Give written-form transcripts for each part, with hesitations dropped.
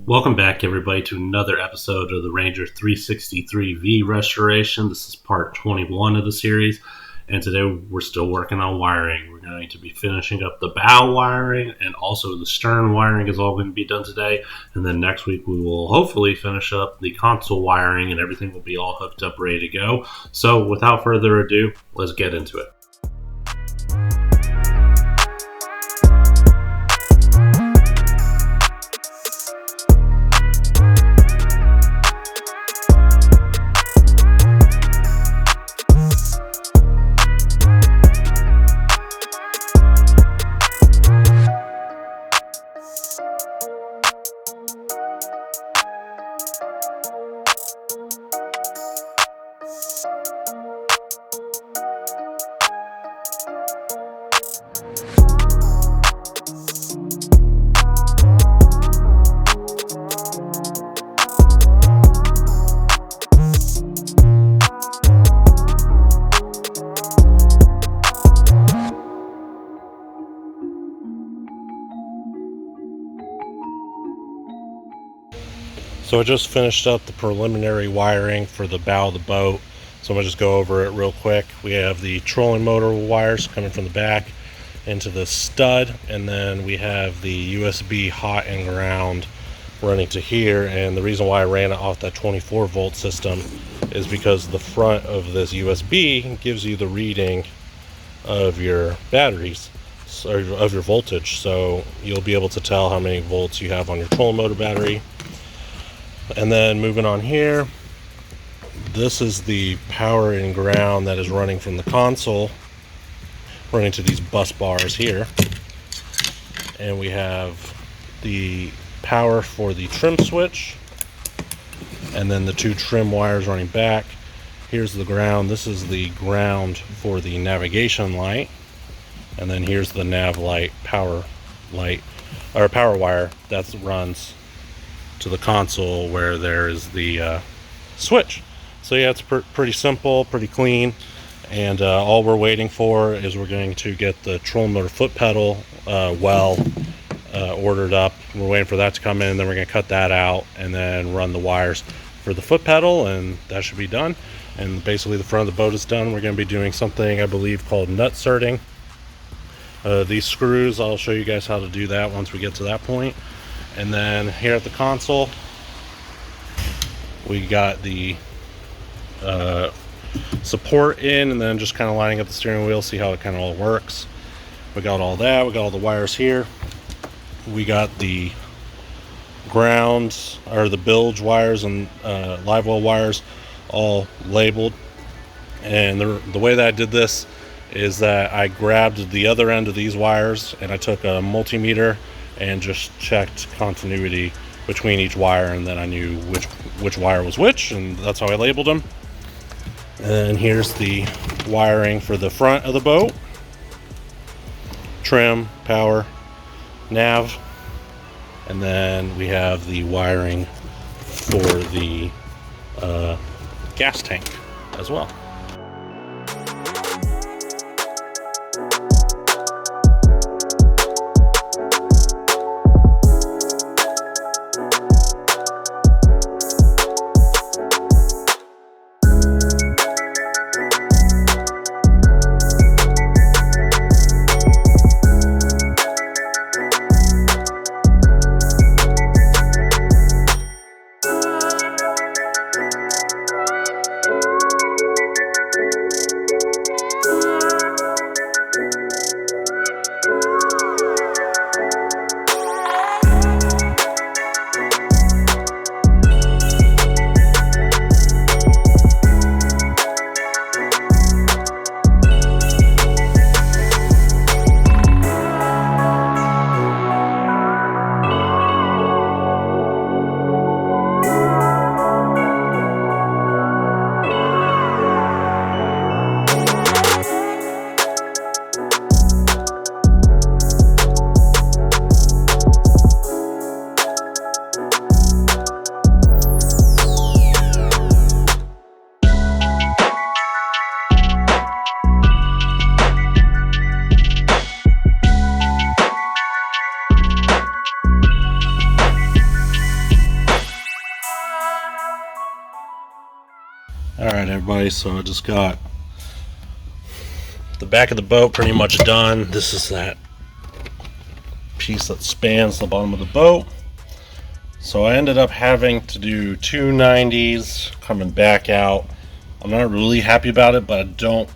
Welcome back, everybody, to another episode of the Ranger 363V restoration. This is part 21 of the series, and today we're still working on wiring. We're going to be finishing up the bow wiring, and also the stern wiring is all going to be done today. And then next week we will hopefully finish up the console wiring, and everything will be all hooked up, ready to go. So without further ado, let's get into it. So I just finished up the preliminary wiring for the bow of the boat, so I'm going to just go over it real quick. We have the trolling motor wires coming from the back into the stud, and then we have the USB hot and ground running to here. And the reason why I ran it off that 24 volt system is because the front of this USB gives you the reading of your batteries, or of your voltage, so you'll be able to tell how many volts you have on your trolling motor battery. And then moving on here, this is the power and ground that is running from the console, running to these bus bars here. And we have the power for the trim switch, and then the two trim wires running back. Here's the ground. This is the ground for the navigation light. And then here's the nav light, power wire that runs to the console where there is the switch. So yeah, it's pretty simple, pretty clean, and all we're waiting for is we're going to get the trolling motor foot pedal ordered up. We're waiting for that to come in, then we're going to cut that out and then run the wires for the foot pedal, and that should be done. And basically the front of the boat is done. We're going to be doing something I believe called nut serting. These screws, I'll show you guys how to do that once we get to that point. And then here at the console, we got the support in, and then just kind of lining up the steering wheel, see how it kind of all works. We got all that. We got all the wires here. We got the ground, or the bilge wires and live well wires all labeled. And the way that I did this is that I grabbed the other end of these wires and I took a multimeter and just checked continuity between each wire, and then I knew which wire was which, and that's how I labeled them. And here's the wiring for the front of the boat: trim, power, nav, and then we have the wiring for the gas tank as well. Alright everybody, so I just got the back of the boat pretty much done. This is that piece that spans the bottom of the boat. So I ended up having to do 290s coming back out. I'm not really happy about it, but I don't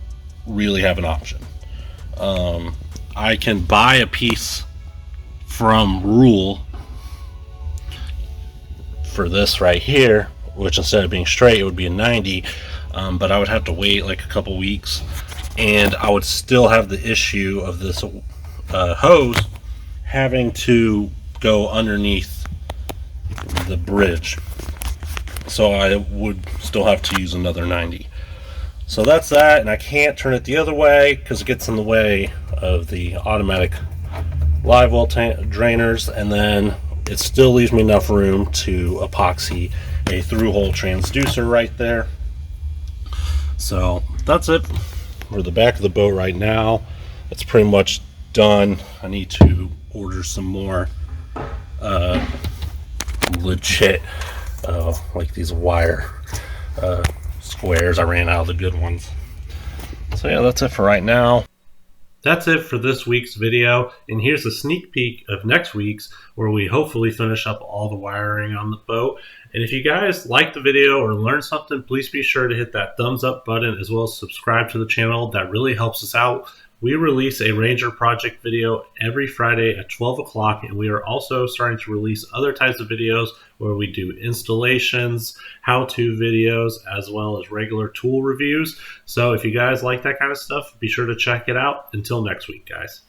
really have an option. I can buy a piece from Rule for this right here, which instead of being straight it would be a 90, but I would have to wait like a couple weeks, and I would still have the issue of this hose having to go underneath the bridge, so I would still have to use another 90. So that's that, and I can't turn it the other way because it gets in the way of the automatic live well drainers, and then it still leaves me enough room to epoxy a through-hole transducer right there. So that's it for the back of the boat right now. It's pretty much done. I need to order some more legit like these wire squares. I ran out of the good ones. So yeah, that's it for right now. That's it for this week's video, and here's a sneak peek of next week's, where we hopefully finish up all the wiring on the boat. And if you guys like the video or learned something, please be sure to hit that thumbs up button, as well as subscribe to the channel. That really helps us out. We release a Ranger project video every Friday at 12 o'clock, and we are also starting to release other types of videos where we do installations, how-to videos, as well as regular tool reviews. So if you guys like that kind of stuff, be sure to check it out. Until next week, guys.